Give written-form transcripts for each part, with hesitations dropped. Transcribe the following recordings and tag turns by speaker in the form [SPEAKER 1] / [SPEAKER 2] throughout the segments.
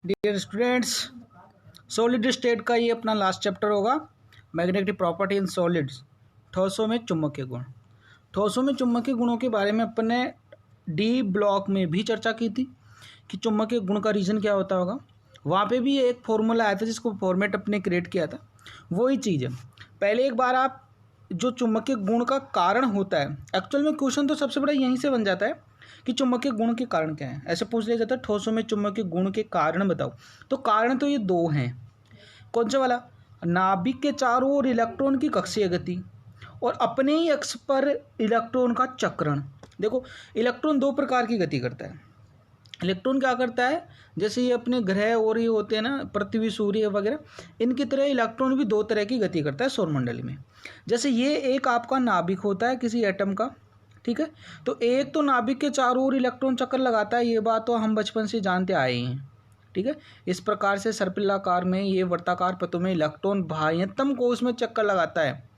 [SPEAKER 1] Dear students, solid state का ये अपना लास्ट चैप्टर होगा, मैग्नेटिक प्रॉपर्टी इन सॉलिड्स। ठोसों में चुंबकीय गुण। ठोसों में चुंबकीय गुणों के बारे में अपन ने डी ब्लॉक में भी चर्चा की थी कि चुंबकीय गुण का रीजन क्या होता होगा। वहाँ पे भी एक फॉर्मूला आया था जिसको फॉर्मेट अपने क्रिएट किया था। वही चीज़ है। पहले एक बार आप जो चुंबकीय गुण का कारण होता है, एक्चुअल में क्वेश्चन तो सबसे बड़ा यहीं से बन जाता है कि चुंबकीय गुण के कारण क्या है। ऐसे पूछ लिया जाता है ठोसों में चुंबकीय गुण के कारण बताओ। तो कारण तो ये दो हैं। कौन सा वाला? नाभिक के चारों ओर इलेक्ट्रॉन की कक्षीय गति और अपने ही अक्ष पर इलेक्ट्रॉन का चक्रण। देखो, इलेक्ट्रॉन दो प्रकार की गति करता है। इलेक्ट्रॉन क्या करता है, जैसे ये अपने ग्रह और ये होते हैं ना, पृथ्वी सूर्य वगैरह, इनकी तरह इलेक्ट्रॉन भी दो तरह की गति करता है सौरमंडली में। जैसे ये एक आपका नाभिक होता है किसी एटम का, ठीक है। तो एक तो नाभिक के चारों ओर इलेक्ट्रॉन चक्कर लगाता है, ये बात तो हम बचपन से जानते आए हैं, ठीक है। इस प्रकार से सर्पिलाकार में, ये वर्ताकार पथों में इलेक्ट्रॉन बाह्यतम कोश में चक्कर लगाता है।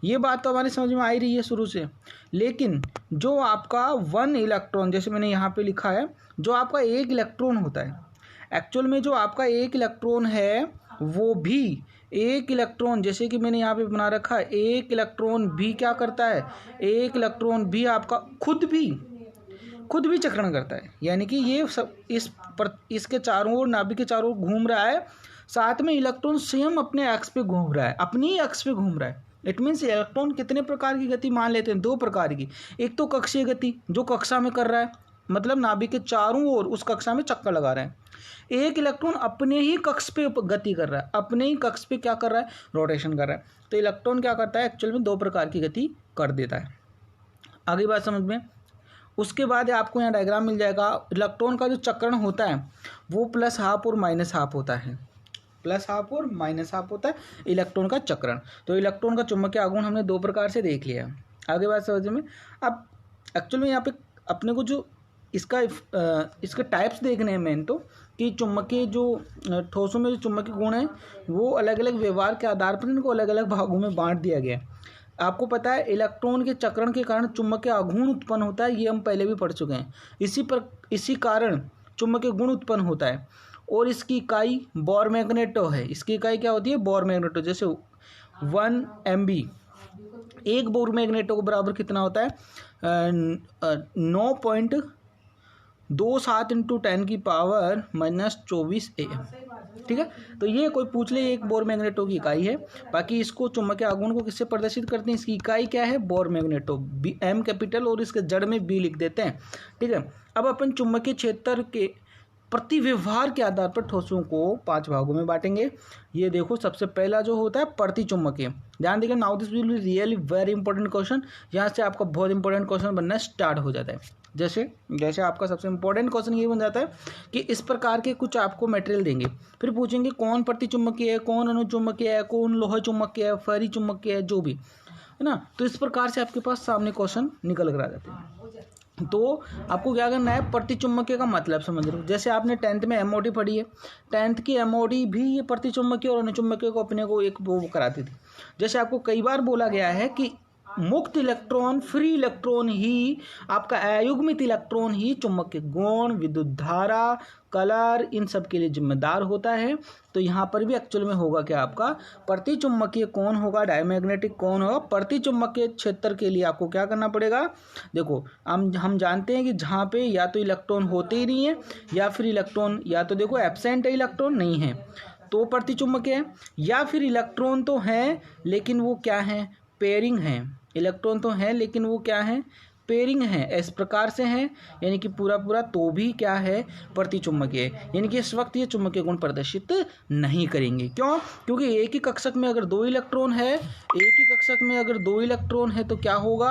[SPEAKER 1] ये बात तो हमारे समझ में आ ही रही है शुरू से। लेकिन जो आपका वन इलेक्ट्रॉन, जैसे मैंने यहाँ पे लिखा है, जो आपका एक इलेक्ट्रॉन होता है, एक्चुअल में जो आपका एक इलेक्ट्रॉन है वो भी एक इलेक्ट्रॉन, जैसे कि मैंने यहाँ पे बना रखा है, एक इलेक्ट्रॉन भी क्या करता है, एक इलेक्ट्रॉन भी आपका खुद भी चक्रण करता है। यानी कि ये सब इसके चारों ओर, नाभिक के चारों ओर घूम रहा है, साथ में इलेक्ट्रॉन स्वयं अपने अक्ष पे घूम रहा है, अपनी ही अक्ष पे घूम रहा है। इट मीन्स इलेक्ट्रॉन कितने प्रकार की गति मान लेते हैं? दो प्रकार की। एक तो कक्षीय गति, जो कक्षा में कर रहा है, मतलब नाभिक के चारों ओर उस कक्षा में चक्कर लगा रहा है। एक इलेक्ट्रॉन अपने ही कक्ष पे गति कर रहा है, अपने ही कक्ष पे क्या कर रहा है, रोटेशन कर रहा है। तो इलेक्ट्रॉन क्या करता है, एक्चुअल में दो प्रकार की गति कर देता है। आगे बात समझ में। उसके बाद आपको यहाँ डायग्राम मिल जाएगा। इलेक्ट्रॉन का जो चक्रण होता है वो प्लस हाफ और माइनस हाफ होता है। प्लस हाफ और माइनस हाफ होता है इलेक्ट्रॉन का चक्रण। तो इलेक्ट्रॉन का चुंबकीय आघूर्ण हमने दो प्रकार से देख लिया। आगे बात समझ में। अब एक्चुअल में यहाँ पे अपने को जो इसके टाइप्स देखने हैं मेन तो, कि चुंबकीय जो ठोसों में जो चुंबकीय गुण है वो अलग अलग व्यवहार के आधार पर इनको अलग अलग भागों में बांट दिया गया है। आपको पता है इलेक्ट्रॉन के चक्रण के कारण चुंबकीय आघूर्ण उत्पन्न होता है, ये हम पहले भी पढ़ चुके हैं। इसी कारण चुंबकीय गुण उत्पन्न होता है और इसकी इकाई बोर मैग्नेटो है। इसकी इकाई क्या होती है? Bore magneto. जैसे 1 MB, एक बोर मैग्नेटो को बराबर कितना होता है? 9.27 × 10⁻⁻24 AM, ठीक है। तो ये कोई पूछ ले, एक बोर मैग्नेटो की इकाई है। बाकी इसको चुंबकीय आघूर्ण को किससे प्रदर्शित करते हैं? इसकी इकाई क्या है? Bore magneto. M कैपिटल और इसके जड़ में B लिख देते हैं, ठीक है। अब अपन चुंबकीय क्षेत्र के प्रति व्यवहार के आधार पर ठोसों को 5 भागों में बांटेंगे। ये देखो, सबसे पहला जो होता है प्रति चुंबकीय। ध्यान देखिए, now this will be really very important question. यहाँ से आपका बहुत इंपॉर्टेंट क्वेश्चन बनना स्टार्ट हो जाता है। जैसे आपका सबसे इंपॉर्टेंट क्वेश्चन ये बन जाता है कि इस प्रकार के कुछ आपको मटेरियल देंगे, फिर पूछेंगे कौन प्रति चुंबकीय है, कौन अनुचुंबकीय है, कौन लोह चुंबकीय है, फेरी चुंबकीय है, जो भी है ना। तो इस प्रकार से आपके पास सामने क्वेश्चन निकल कर आ जाते हैं। तो आपको क्या करना है, प्रति चुंबकीय का मतलब समझ लो। जैसे आपने 10th में MOD पढ़ी है, 10th की MOD भी ये प्रति चुंबकीय और अनुचुंबकीय को अपने को एक वो कराती थी। जैसे आपको कई बार बोला गया है कि मुक्त इलेक्ट्रॉन, फ्री इलेक्ट्रॉन ही, आपका अयुग्मित इलेक्ट्रॉन ही चुंबकीय गुण, विद्युत धारा, कलर, इन सब के लिए जिम्मेदार होता है। तो यहाँ पर भी एक्चुअल में होगा क्या, आपका प्रति चुंबकीय कौन होगा, डायमैग्नेटिक कौन होगा। प्रति चुंबकीय क्षेत्र के लिए आपको क्या करना पड़ेगा? देखो, हम जानते हैं कि जहाँ पे या तो इलेक्ट्रॉन होते ही नहीं है, या फिर इलेक्ट्रॉन या तो देखो एब्सेंट है, इलेक्ट्रॉन नहीं है तो प्रति चुंबकीय है, या फिर इलेक्ट्रॉन तो है लेकिन वो क्या है, पेयरिंग है। इलेक्ट्रॉन तो है लेकिन वो क्या है, पेयरिंग है। इस प्रकार से है, यानी कि पूरा तो भी क्या है, प्रति चुंबकीय। यानी कि इस वक्त ये चुंबकीय गुण प्रदर्शित नहीं करेंगे। क्यों? क्योंकि एक ही कक्षक में अगर दो इलेक्ट्रॉन है, तो क्या होगा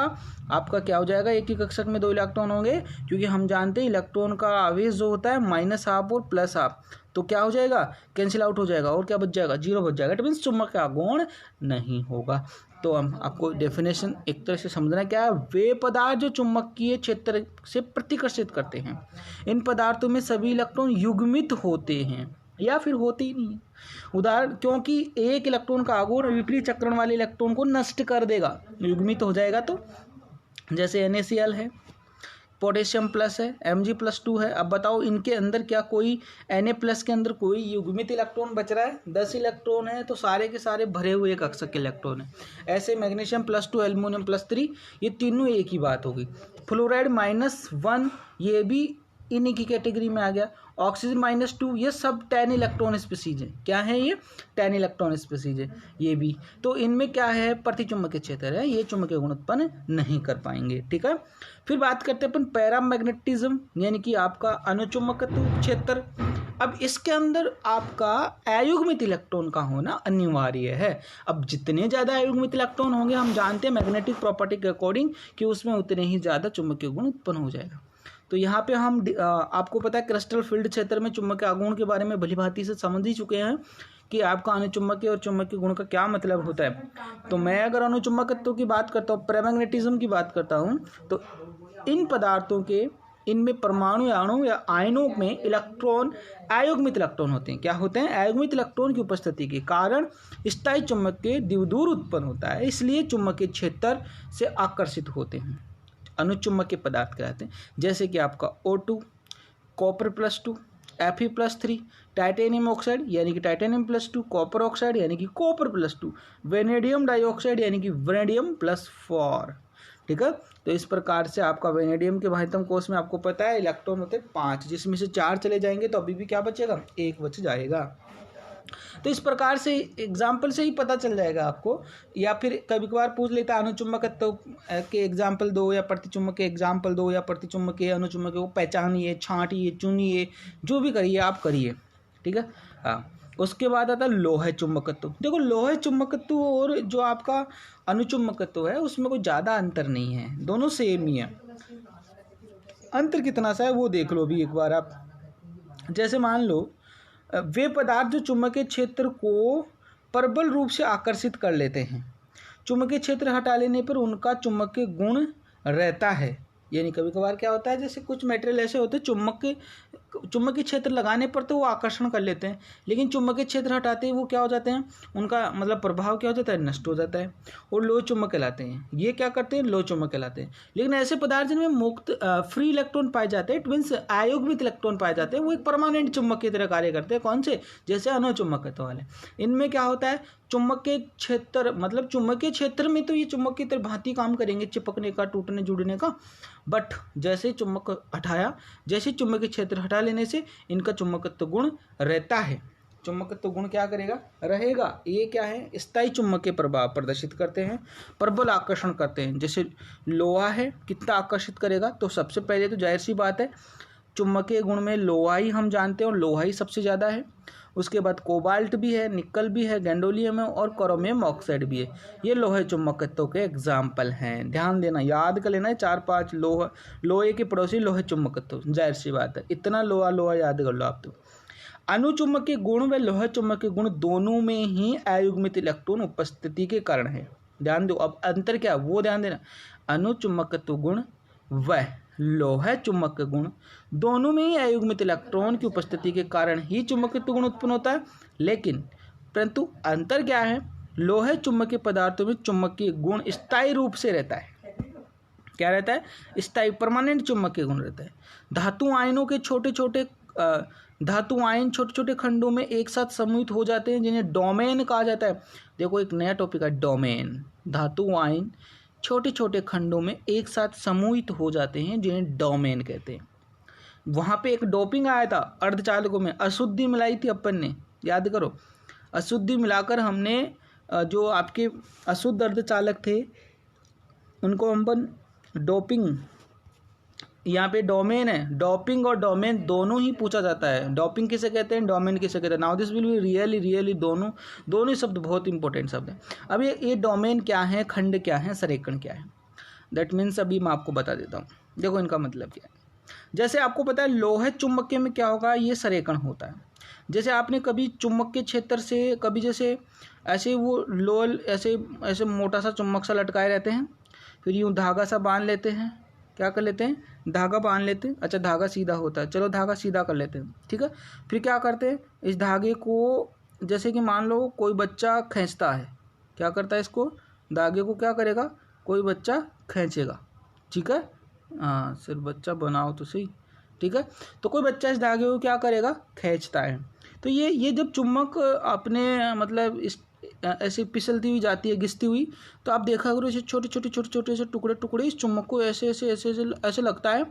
[SPEAKER 1] आपका, क्या हो जाएगा, एक ही कक्षक में दो इलेक्ट्रॉन होंगे। क्योंकि हम जानते हैं इलेक्ट्रॉन का आवेश जो होता है माइनस हाफ और प्लस हाफ, तो क्या हो जाएगा, कैंसिल आउट हो जाएगा और क्या बच जाएगा, 0 बच जाएगा। इट मीन्स चुंबकीय आघूर्ण नहीं होगा। तो हम आपको डेफिनेशन एक तरह से समझना क्या है, वे पदार्थ जो चुंबकीय क्षेत्र से प्रतिकर्षित करते हैं, इन पदार्थों में सभी इलेक्ट्रॉन युग्मित होते हैं या फिर होते ही नहीं है। उदाहरण, क्योंकि एक इलेक्ट्रॉन का आघूर्ण विपरीत चक्रण वाले इलेक्ट्रॉन को नष्ट कर देगा, युग्मित हो जाएगा। तो जैसे NaCl है, पोटेशियम प्लस है, Mg+2 है। अब बताओ इनके अंदर क्या कोई Na+ के अंदर कोई युग्मित इलेक्ट्रॉन बच रहा है? 10 इलेक्ट्रॉन है तो सारे के सारे भरे हुए कक्षक इलेक्ट्रॉन है। ऐसे मैग्नीशियम +2, एल्युमिनियम +3 ये तीनों एक ही बात होगी। फ्लोराइड -1 ये भी इन्हीं की कैटेगरी में आ गया। ऑक्सीजन -2 ये सब 10 इलेक्ट्रॉन स्पीसीज है। क्या है ये? 10 इलेक्ट्रॉन स्पीसीज है ये भी। तो इनमें क्या है? प्रतिचुंबकीय क्षेत्र है, ये चुंबकीय गुण उत्पन्न नहीं कर पाएंगे। ठीक है, फिर बात करते हैं अपन पैरामैग्नेटिज्म यानी कि आपका अनुचुंबकत्व क्षेत्र। अब इसके अंदर आपका अयुग्मित इलेक्ट्रॉन का होना अनिवार्य है। अब जितने ज़्यादा अयुग्मित इलेक्ट्रॉन होंगे हम जानते हैं मैग्नेटिक प्रॉपर्टी के अकॉर्डिंग कि उसमें उतने ही ज़्यादा चुंबकीय गुण उत्पन्न हो जाएगा। तो यहाँ पे हम आपको पता है क्रिस्टल फील्ड क्षेत्र में चुंबकीय आघूर्ण के बारे में भलीभांति से समझ ही चुके हैं कि आपका अनुचुंबकीय और चुंबकीय गुण का क्या मतलब होता है। तो मैं अगर अनुचुंबकत्व की बात करता हूँ, पैरामैग्नेटिज्म की बात करता हूँ, तो इन पदार्थों के इनमें परमाणु या अणु या आयनों में इलेक्ट्रॉन अयुग्मित इलेक्ट्रॉन होते हैं। क्या होते हैं? अयुग्मित इलेक्ट्रॉन की उपस्थिति के कारण स्थायी चुंबकीय द्विध्रुव दूर उत्पन्न होता है, इसलिए चुंबकीय क्षेत्र से आकर्षित होते हैं। अनुचुंबकीय पदार्थ कहते हैं, जैसे कि आपका O2, copper +2, Fe+3, titanium oxide यानी कि टाइटेनियम +2, कॉपर ऑक्साइड यानी कि कॉपर +2, वेनेडियम डाइऑक्साइड यानी कि वेनेडियम +4। ठीक है, तो इस प्रकार से आपका वेनेडियम के महत्तम कोष में आपको पता है इलेक्ट्रॉन होते हैं 5, जिसमें से 4 चले जाएंगे तो अभी भी क्या बचेगा? 1 बच जाएगा। तो इस प्रकार से एग्जाम्पल से ही पता चल जाएगा आपको, या फिर कभी कभार पूछ लेता है अनुचुंबकत्व के एग्जाम्पल दो या प्रतिचुंबक के एग्जाम्पल दो या प्रतिचुंबक के अनुचुंबक को पहचानिए, छांटिए, चुनिए, जो भी करिए आप करिए। ठीक है, हाँ। उसके बाद आता है लोह चुंबकत्व। देखो लोह चुंबकत्व और जो आपका अनुचुंबकत्व है उसमें कोई ज़्यादा अंतर नहीं है, दोनों सेम ही है। अंतर कितना सा है वो देख लो भी एक बार आप। जैसे मान लो वे पदार्थ जो चुंबकीय क्षेत्र को प्रबल रूप से आकर्षित कर लेते हैं, चुंबकीय क्षेत्र हटा लेने पर उनका चुंबकीय गुण रहता है। यानी कभी कभार क्या होता है, जैसे कुछ मटेरियल ऐसे होते हैं चुंबकीय क्षेत्र लगाने पर तो वो आकर्षण कर लेते हैं, लेकिन चुंबकीय क्षेत्र हटाते ही वो क्या हो जाते हैं, उनका मतलब प्रभाव क्या हो जाता है? नष्ट हो जाता है, और लोह चुंबक कहलाते हैं। ये क्या करते हैं? लोह चुंबक कहलाते हैं। लेकिन ऐसे पदार्थ जिनमें मुक्त फ्री इलेक्ट्रॉन पाए जाते हैं, इट मीन्स अयुग्मित इलेक्ट्रॉन पाए जाते हैं, वो एक परमानेंट चुंबक की तरह कार्य करते हैं। कौन से? जैसे अनुचुंबकत्व वाले। इनमें क्या होता है, चुंबकीय क्षेत्र मतलब चुंबकीय क्षेत्र में तो ये चुंबक की तरह भांति काम करेंगे, चिपकने का, टूटने जुड़ने का, बट जैसे चुंबक हटाया, जैसे चुंबकीय क्षेत्र हटा लेने से इनका चुंबकत्व गुण रहता है। चुंबकत्व गुण क्या करेगा? रहेगा। ये क्या है? स्थायी चुंबकीय प्रभाव प्रदर्शित करते हैं, प्रबल आकर्षण करते हैं। जैसे लोहा है, कितना आकर्षित करेगा? तो सबसे पहले तो जाहिर सी बात है चुंबकीय गुण में लोहा ही हम जानते हैं, और लोहा ही सबसे ज़्यादा है। उसके बाद कोबाल्ट भी है, निकल भी है, गैंडोलियम है, और क्रोमियम ऑक्साइड भी है। ये लोहे चुंबकत्व के एग्जाम्पल हैं। ध्यान देना, याद कर लेना है 4-5 लोहे के पड़ोसी लोहे चुंबकत्व। जाहिर सी बात है, इतना लोहा याद कर लो आप। तो अनुचुंबकीय गुण व लोह चुंबकीय गुण दोनों में ही अयुग्मित इलेक्ट्रॉन उपस्थिति के कारण है। ध्यान दो, अब अंतर क्या वो ध्यान देना। अनुचुंबकत्व गुण व लोह चुंबकीय गुण दोनों में ही अयुग्मित इलेक्ट्रॉन की उपस्थिति के कारण ही चुंबकत्व गुण उत्पन्न होता है। लेकिन परंतु अंतर क्या है? लोह चुंबकीय पदार्थों में चुंबकीय गुण स्थायी रूप से रहता है। क्या रहता है? स्थायी परमानेंट चुंबकीय गुण रहता है। धातु आयनों के धातु आयन छोटे छोटे खंडों में एक साथ समूहित हो जाते हैं, जिन्हें डोमेन कहा जाता है। देखो एक नया टॉपिक है डोमेन। धातु आयन छोटे छोटे खंडों में एक साथ समूहित हो जाते हैं, जिन्हें डोमेन कहते हैं। वहाँ पे एक डोपिंग आया था अर्धचालकों में, अशुद्धि मिलाई थी अपन ने, याद करो। अशुद्धि मिलाकर हमने जो आपके अशुद्ध अर्धचालक थे उनको अपन डोपिंग, यहाँ पे डोमेन है। डोपिंग और डोमेन दोनों ही पूछा जाता है। डोपिंग किसे कहते हैं, डोमेन किसे कहते हैं। Now this will be really दोनों ही शब्द बहुत इंपॉर्टेंट शब्द हैं। अब ये डोमेन क्या है, खंड क्या है, संरेखण क्या है, दैट मीन्स अभी मैं आपको बता देता हूँ। देखो इनका मतलब क्या है। जैसे आपको पता है लोह चुंबकीय में क्या होगा, ये संरेखण होता है। जैसे आपने कभी चुंबकीय क्षेत्र से कभी जैसे ऐसे वो लोल ऐसे मोटा सा चुम्बक सा लटकाए रहते हैं, फिर यूँ धागा सा बांध लेते हैं। क्या कर लेते हैं? धागा बांध लेते हैं। अच्छा धागा सीधा होता है, चलो धागा सीधा कर लेते हैं, ठीक है। फिर क्या करते हैं, इस धागे को जैसे कि मान लो कोई बच्चा खींचता है, क्या करता है, इसको धागे को क्या करेगा, कोई बच्चा खींचेगा, ठीक है। हाँ, सिर्फ बच्चा बनाओ तो सही, ठीक है। तो कोई बच्चा इस धागे को क्या करेगा, खींचता है। तो ये जब चुम्बक अपने मतलब इस ऐसे फिसलती हुई जाती है, घिसती हुई, तो आप देखा करो इसे छोटे छोटे से टुकड़े टुकड़े इस चुम्बक को ऐसे लगता है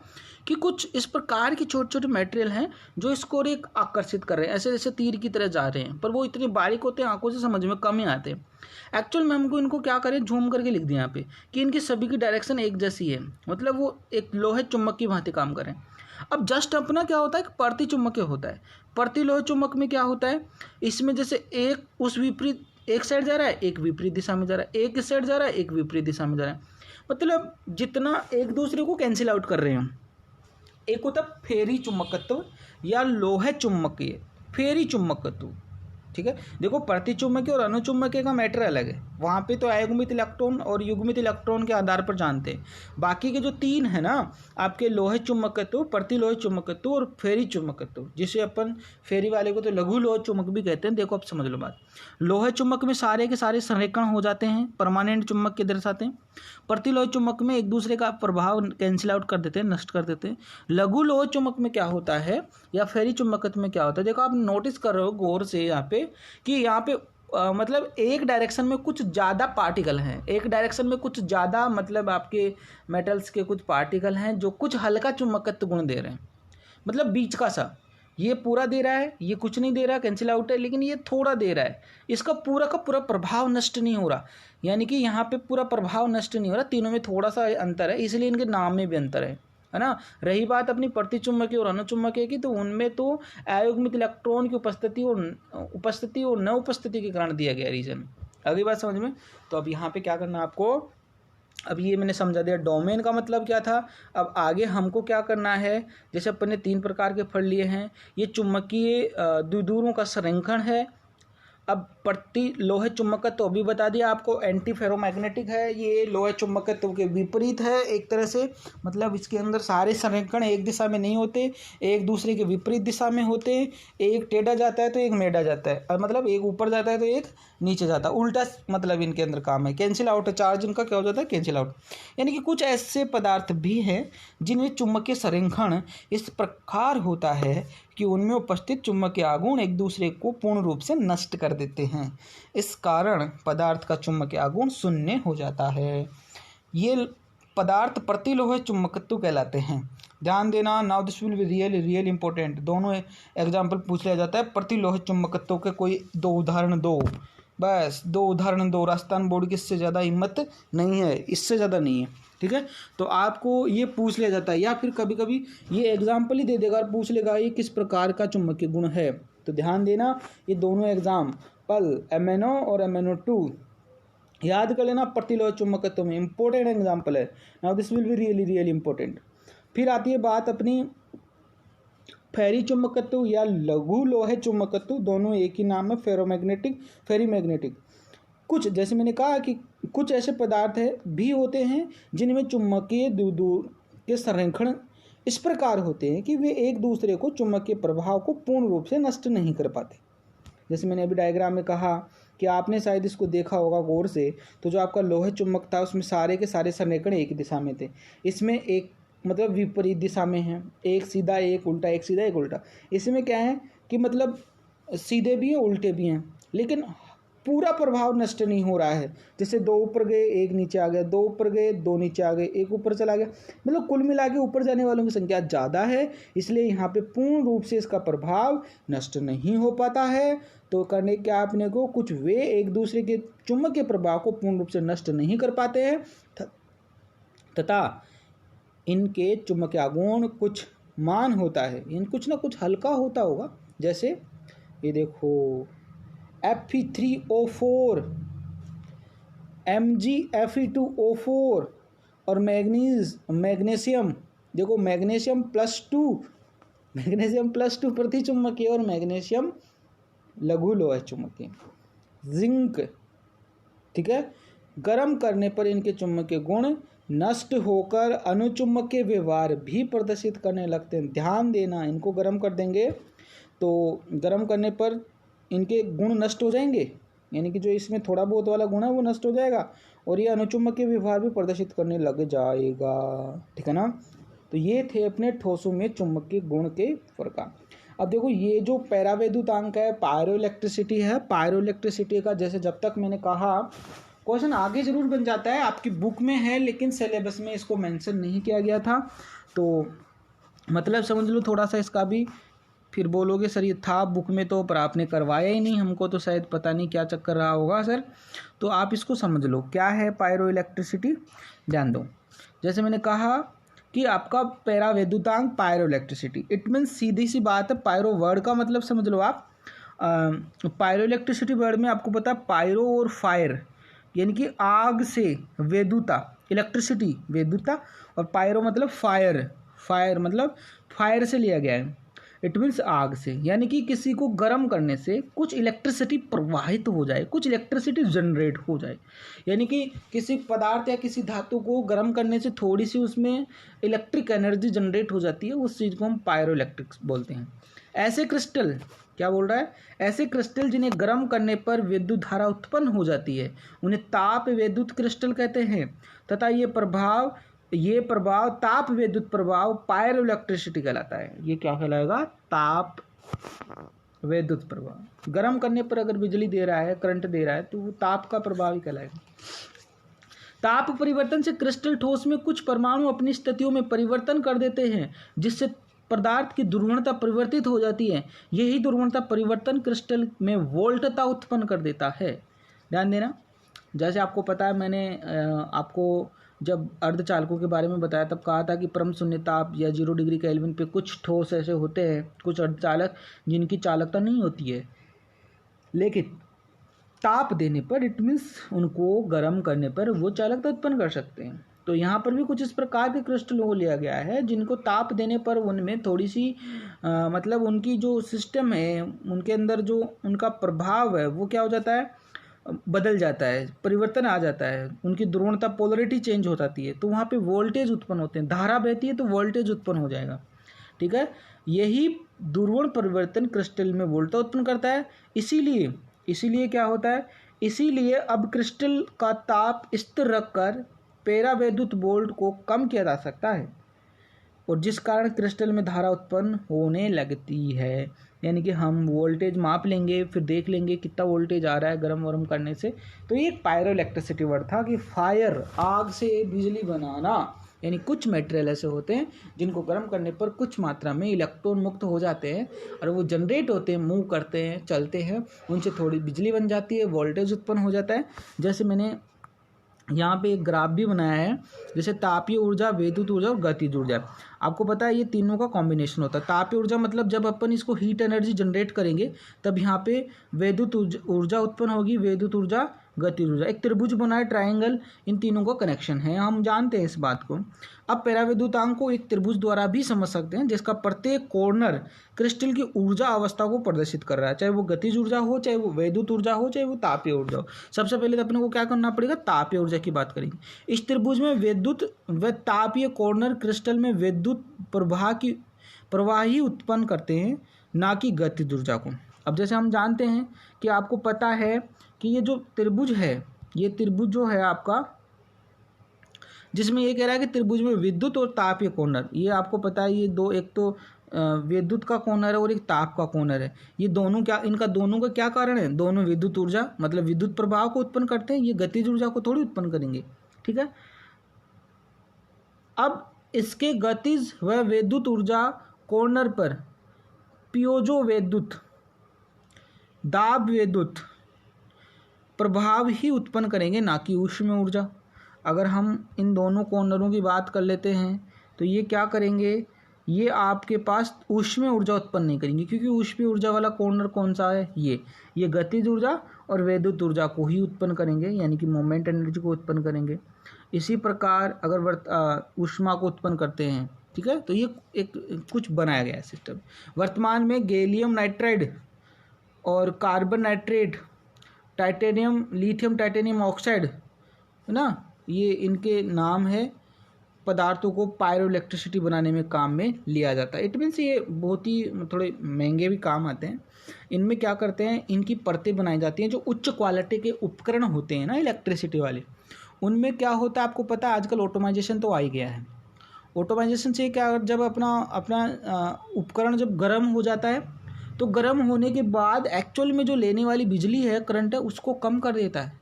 [SPEAKER 1] कि कुछ इस प्रकार के छोटे छोटे मटेरियल हैं जो इसको एक आकर्षित कर रहे हैं, ऐसे जैसे तीर की तरह जा रहे हैं, पर वो इतने बारीक होते हैं आंखों से समझ में कम ही आते हैं। एक्चुअल में हमको इनको क्या करें, झूम करके लिख दिया यहाँ पे कि इनकी सभी की डायरेक्शन एक जैसी है, मतलब वो एक लोहे चुम्बक की भांति काम करें। अब जस्ट अपना क्या होता है कि प्रति चुम्बकीय होता है। प्रति लोहे चुम्बक में क्या होता है, इसमें जैसे एक उस विपरीत एक साइड जा रहा है, एक विपरीत दिशा में जा रहा है, एक इस साइड जा रहा है, एक विपरीत दिशा में जा रहा है, मतलब जितना एक दूसरे को कैंसिल आउट कर रहे हैं। एक होता है फेरी चुम्बकत्व या लोहे चुम्बकीय फेरी चुम्बकत्व, ठीक है। देखो प्रतिचुम्बकीय और अनुचुम्बकीय का मैटर अलग है, वहाँ पे तो अयुग्मित इलेक्ट्रॉन और युग्मित इलेक्ट्रॉन के आधार पर जानते हैं। बाकी के जो तीन है ना आपके, लोहे चुम्बकत्व, प्रति लोहे चुम्बकत्व और फेरी चुम्बकत्व, जिसे अपन फेरी वाले को तो लघु लोहे चुम्बक भी कहते हैं। देखो अब समझ लो बात, लोहे चुम्बक में सारे के सारे संरेखण हो जाते हैं, परमानेंट चुम्बक के दर्शाते हैं। प्रति लोहे चुम्बक में एक दूसरे का प्रभाव कैंसिल आउट कर देते हैं, नष्ट कर देते हैं। लघु लोहे चुम्बक में क्या होता है या फेरी चुम्बकत्व में क्या होता है, देखो आप नोटिस कर रहे हो गौर से यहाँ पे कि यहाँ पे मतलब एक डायरेक्शन में कुछ ज़्यादा पार्टिकल हैं, एक डायरेक्शन में कुछ ज़्यादा मतलब आपके मेटल्स के कुछ पार्टिकल हैं जो कुछ हल्का चुम्बकत्व गुण दे रहे हैं, मतलब बीच का सा। ये पूरा दे रहा है, ये कुछ नहीं दे रहा, कैंसिल आउट है, लेकिन ये थोड़ा दे रहा है, इसका पूरा का पूरा प्रभाव नष्ट नहीं हो रहा, यानी कि यहाँ पे पूरा प्रभाव नष्ट नहीं हो रहा। तीनों में थोड़ा सा अंतर है, इसलिए इनके नाम में भी अंतर है ना। रही बात अपनी प्रतिचुम्बकीय और अनुचुम्बकीय की, तो उनमें तो अयुग्मित इलेक्ट्रॉन की उपस्थिति और न उपस्थिति के कारण दिया गया रीजन। अगली बात समझ में। तो अब यहाँ पे क्या करना है आपको, अब ये मैंने समझा दिया डोमेन का मतलब क्या था। अब आगे हमको क्या करना है, जैसे अपन ने 3 प्रकार के पढ़ लिए हैं, ये चुम्बकीय द्विध्रुवों का संरेखण है। अब प्रति लोहे चुम्बकत्व भी बता दिया आपको, एंटी फेरोमैग्नेटिक है, ये लोहे चुम्बकत्व के विपरीत है एक तरह से, मतलब इसके अंदर सारे संरेखण एक दिशा में नहीं होते, एक दूसरे के विपरीत दिशा में होते हैं। एक टेढ़ा जाता है तो एक मेढ़ा जाता है, और मतलब एक ऊपर जाता है तो एक नीचे जाता है, उल्टा मतलब इनके अंदर काम है। कैंसिल आउट चार्ज इनका क्या हो जाता है, कैंसिल आउट। यानी कि कुछ ऐसे पदार्थ भी हैं जिनमें चुम्बकीय संरेखण इस प्रकार होता है कि उनमें उपस्थित चुम्बकीय आघूर्ण एक दूसरे को पूर्ण रूप से नष्ट कर देते हैं। इस कारण पदार्थ का चुम्बकीय आघूर्ण शून्य हो जाता है। ये पदार्थ प्रतिलोहे चुम्बकत्व कहलाते हैं। ध्यान देना, now this will be real important. दोनों एग्जाम्पल पूछ लिया जाता है, प्रतिलोहे चुम्बकत्व के कोई 2 उदाहरण दो, बस 2 उदाहरण दो। राजस्थान बोर्ड की इससे ज़्यादा हिम्मत नहीं है, इससे ज़्यादा नहीं है, ठीक है। तो आपको ये पूछ लिया जाता है, या फिर कभी कभी ये एग्जाम्पल ही दे देगा और पूछ लेगा ये किस प्रकार का चुम्बकीय गुण है। तो ध्यान देना, ये दोनों एग्जाम्पल MnO और MnO2 याद कर लेना, प्रतिलोह चुम्बकत्व में इंपॉर्टेंट एग्जाम्पल है। Now this will be really important. फिर आती है बात अपनी फेरी चुम्बकत्व या लघु लोहे चुम्बकत्व, दोनों एक ही नाम है, फेरोमैग्नेटिक फेरी मैग्नेटिक। कुछ जैसे मैंने कहा कि कुछ ऐसे पदार्थ है भी होते हैं जिनमें चुम्बकीय द्विध्रुव के संरेखण इस प्रकार होते हैं कि वे एक दूसरे को चुम्बकीय प्रभाव को पूर्ण रूप से नष्ट नहीं कर पाते। जैसे मैंने अभी डायग्राम में कहा कि आपने शायद इसको देखा होगा गौर से, तो जो आपका लोहे चुम्बक था उसमें सारे के सारे संरेखण एक ही दिशा में थे, इसमें एक मतलब विपरीत दिशा में है, एक सीधा एक उल्टा, एक सीधा एक उल्टा। इसमें क्या है कि मतलब सीधे भी हैं उल्टे भी हैं, लेकिन पूरा प्रभाव नष्ट नहीं हो रहा है। जैसे 2 ऊपर गए एक नीचे आ गया, 2 ऊपर गए 2 नीचे आ गए, एक ऊपर चला गया, मतलब कुल मिला के ऊपर जाने वालों की संख्या ज़्यादा है, इसलिए यहाँ पे पूर्ण रूप से इसका प्रभाव नष्ट नहीं हो पाता है। तो करने क्या अपने को, कुछ वे एक दूसरे के चुम्बकीय प्रभाव को पूर्ण रूप से नष्ट नहीं कर पाते हैं, तथा इनके चुम्बकीय आघूर्ण कुछ मान होता है, इन कुछ ना कुछ हल्का होता होगा। जैसे ये देखो Fe3O4, MgFe2O4 और मैग्नीशियम, देखो मैग्नीशियम प्लस टू प्रति चुम्बकीय और मैग्नीशियम लघु लोह चुम्बकीय। जिंक, ठीक है, गर्म करने पर इनके चुम्बकीय गुण नष्ट होकर अनुचुम्बकीय व्यवहार भी प्रदर्शित करने लगते हैं। ध्यान देना, इनको गर्म कर देंगे तो गर्म करने पर इनके गुण नष्ट हो जाएंगे, यानी कि जो इसमें थोड़ा बहुत वाला गुण है वो नष्ट हो जाएगा और ये अनुचुंबकीय व्यवहार भी प्रदर्शित करने लग जाएगा। ठीक है ना। तो ये थे अपने ठोसों में चुंबकीय गुण के प्रकार। अब देखो ये जो पैरावैद्युतांक है पायरोइलेक्ट्रिसिटी है, पायरोइलेक्ट्रिसिटी का जैसे जब तक मैंने कहा क्वेश्चन आगे जरूर बन जाता है, आपकी बुक में है लेकिन सिलेबस में इसको मेंशन नहीं किया गया था, तो मतलब समझ लो थोड़ा सा इसका भी। फिर बोलोगे सर ये था बुक में तो पर आपने करवाया ही नहीं, हमको तो शायद पता नहीं क्या चक्कर रहा होगा सर। तो आप इसको समझ लो क्या है पायरोइलेक्ट्रिसिटी, ध्यान दो। जैसे मैंने कहा कि आपका पैरावैद्युतांक पायरोइलेक्ट्रिसिटी, इट मीन्स सीधी सी बात है, पायरो वर्ड का मतलब समझ लो आप। पायरोइलेक्ट्रिसिटी वर्ड में आपको पता है पायरो और फायर यानी कि आग से वैद्युता, इलेक्ट्रिसिटी वैद्युता, और पायरो मतलब फायर, फायर मतलब फायर से लिया गया है, इट मीन्स आग से, यानी कि किसी को गर्म करने से कुछ इलेक्ट्रिसिटी प्रवाहित हो जाए, कुछ इलेक्ट्रिसिटी जनरेट हो जाए, यानी कि किसी पदार्थ या किसी धातु को गर्म करने से थोड़ी सी उसमें इलेक्ट्रिक एनर्जी जनरेट हो जाती है, उस चीज़ को हम पायरोइलेक्ट्रिक्स बोलते हैं। ऐसे क्रिस्टल, क्या बोल रहा है, ऐसे क्रिस्टल जिन्हें गर्म करने पर विद्युत धारा उत्पन्न हो जाती है उन्हें ताप विद्युत क्रिस्टल कहते हैं, तथा ये प्रभाव ताप विद्युत प्रभाव पायरोइलेक्ट्रिसिटी कहलाता है। ये क्या कहलाएगा, ताप विद्युत प्रभाव। गर्म करने पर अगर बिजली दे रहा है, करंट दे रहा है, तो वो ताप का प्रभाव ही कहलाएगा। ताप परिवर्तन से क्रिस्टल ठोस में कुछ परमाणु अपनी स्थितियों में परिवर्तन कर देते हैं जिससे पदार्थ की ध्रुवणता परिवर्तित हो जाती है। यही ध्रुवणता परिवर्तन क्रिस्टल में वोल्टता उत्पन्न कर देता है। ध्यान देना, जैसे आपको पता है मैंने आपको जब अर्धचालकों के बारे में बताया तब कहा था कि परम शून्य ताप या 0 डिग्री केल्विन पे कुछ ठोस ऐसे होते हैं, कुछ अर्धचालक जिनकी चालकता नहीं होती है, लेकिन ताप देने पर इट मीन्स उनको गर्म करने पर वो चालकता उत्पन्न कर सकते हैं। तो यहाँ पर भी कुछ इस प्रकार के क्रिस्टलों को लिया गया है जिनको ताप देने पर उनमें थोड़ी सी मतलब उनकी जो सिस्टम है, उनके अंदर जो उनका प्रभाव है वो क्या हो जाता है, बदल जाता है, परिवर्तन आ जाता है, उनकी ध्रुवणता पोलरिटी चेंज हो जाती है, तो वहाँ पे वोल्टेज उत्पन्न होते हैं, धारा बहती है तो वोल्टेज उत्पन्न हो जाएगा। ठीक है, यही ध्रुवण परिवर्तन क्रिस्टल में वोल्टता उत्पन्न करता है। इसीलिए क्या होता है, इसीलिए अब क्रिस्टल का ताप स्थिर रखकर पैरावैद्युत वोल्ट को कम किया जा सकता है और जिस कारण क्रिस्टल में धारा उत्पन्न होने लगती है। यानी कि हम वोल्टेज माप लेंगे, फिर देख लेंगे कितना वोल्टेज आ रहा है गर्म वर्म करने से। तो ये एक पायरोइलेक्ट्रिसिटी वर्ड था कि फायर, आग से बिजली बनाना, यानी कुछ मटेरियल ऐसे होते हैं जिनको गर्म करने पर कुछ मात्रा में इलेक्ट्रॉन मुक्त हो जाते हैं और वो जनरेट होते हैं, मूव करते हैं, चलते हैं, उनसे थोड़ी बिजली बन जाती है, वोल्टेज उत्पन्न हो जाता है। जैसे मैंने यहाँ पे एक ग्राफ भी बनाया है, जैसे तापीय ऊर्जा, विद्युत ऊर्जा और गतिज ऊर्जा। आपको पता है ये तीनों का कॉम्बिनेशन होता है। तापीय ऊर्जा मतलब जब अपन इसको हीट एनर्जी जनरेट करेंगे तब यहाँ पे विद्युत ऊर्जा उत्पन्न होगी, विद्युत ऊर्जा, गतिज ऊर्जा। एक त्रिभुज बना है, ट्रायंगल, इन तीनों का कनेक्शन है, हम जानते हैं इस बात को। अब पैरावैद्युतांक को एक त्रिभुज द्वारा भी समझ सकते हैं जिसका प्रत्येक कॉर्नर क्रिस्टल की ऊर्जा अवस्था को प्रदर्शित कर रहा है, चाहे वो गतिज ऊर्जा हो, चाहे वो विद्युत ऊर्जा हो, चाहे वो तापीय ऊर्जा हो। सबसे पहले तो अपने को क्या करना पड़ेगा, तापीय ऊर्जा की बात करेंगे। इस त्रिभुज में विद्युत व तापीय कॉर्नर क्रिस्टल में विद्युत प्रवाह ही उत्पन्न करते हैं, ना कि गतिज ऊर्जा को। अब जैसे हम जानते हैं कि आपको पता है कि ये जो त्रिभुज है, ये त्रिभुज जो है आपका, जिसमें ये कह रहा है कि त्रिभुज में विद्युत और तापीय कॉर्नर, ये आपको पता है ये दो, एक तो विद्युत का कॉर्नर है और एक ताप का कॉर्नर है। ये दोनों क्या, इनका दोनों का क्या कारण है, दोनों विद्युत ऊर्जा मतलब विद्युत प्रभाव को उत्पन्न करते हैं, ये गतिज ऊर्जा को थोड़ी उत्पन्न करेंगे। ठीक है, अब इसके गतिज व विद्युत ऊर्जा कॉर्नर पर पियोजो विद्युत, दाब विद्युत प्रभाव ही उत्पन्न करेंगे, ना कि ऊष्मीय ऊर्जा। अगर हम इन दोनों कॉर्नरों की बात कर लेते हैं तो ये क्या करेंगे, ये आपके पास ऊष्मीय ऊर्जा उत्पन्न नहीं करेंगे, क्योंकि ऊष्मीय ऊर्जा वाला कॉर्नर कौन सा है, ये गतिज ऊर्जा और विद्युत ऊर्जा को ही उत्पन्न करेंगे, यानी कि मोमेंट एनर्जी को उत्पन्न करेंगे। इसी प्रकार अगर ऊष्मा को उत्पन्न करते हैं, ठीक है, तो ये एक कुछ बनाया गया है सिस्टम। वर्तमान में गैलियम नाइट्राइड और carbon nitrate, titanium, lithium titanium oxide, है ना, ये इनके नाम है। पदार्थों को पायरो इलेक्ट्रिसिटी बनाने में काम में लिया जाता है। इट मीन्स ये बहुत ही थोड़े महंगे भी काम आते हैं। इनमें क्या करते हैं, इनकी परतें बनाई जाती हैं। जो उच्च क्वालिटी के उपकरण होते हैं ना इलेक्ट्रिसिटी वाले, उनमें क्या होता है आपको पता है, आजकल ऑटोमाइजेशन तो आ ही गया है। ऑटोमाइजेशन से क्या, जब अपना उपकरण जब गर्म हो जाता है तो गर्म होने के बाद एक्चुअल में जो लेने वाली बिजली है, करंट है, उसको कम कर देता है।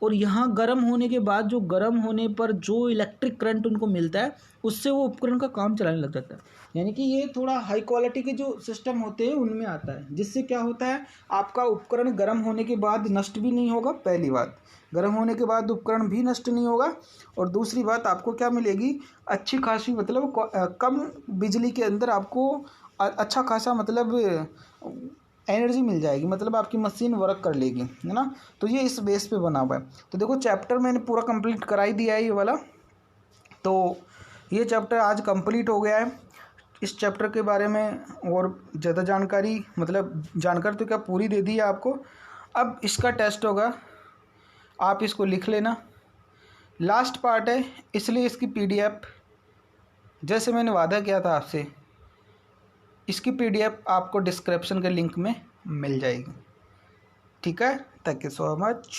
[SPEAKER 1] और यहाँ गर्म होने के बाद जो गर्म होने पर जो इलेक्ट्रिक करंट उनको मिलता है, उससे वो उपकरण का काम चलाने लग जाता है। यानी कि ये थोड़ा हाई क्वालिटी के जो सिस्टम होते हैं उनमें आता है, जिससे क्या होता है, आपका उपकरण गर्म होने के बाद नष्ट भी नहीं होगा। पहली बात, गर्म होने के बाद उपकरण भी नष्ट नहीं होगा। और दूसरी बात, आपको क्या मिलेगी, अच्छी खासी मतलब कम बिजली के अंदर आपको अच्छा खासा मतलब एनर्जी मिल जाएगी, मतलब आपकी मशीन वर्क कर लेगी, है ना। तो ये इस बेस पे बना हुआ है। तो देखो चैप्टर मैंने पूरा कंप्लीट करा ही दिया है ये वाला। तो ये चैप्टर आज कंप्लीट हो गया है। इस चैप्टर के बारे में और ज़्यादा जानकारी, मतलब जानकारी तो क्या पूरी दे दी है आपको। अब इसका टेस्ट होगा, आप इसको लिख लेना। लास्ट पार्ट है, इसलिए इसकी PDF, जैसे मैंने वादा किया था आपसे, इसकी PDF आपको डिस्क्रिप्शन के लिंक में मिल जाएगी। ठीक है, थैंक यू सो मच।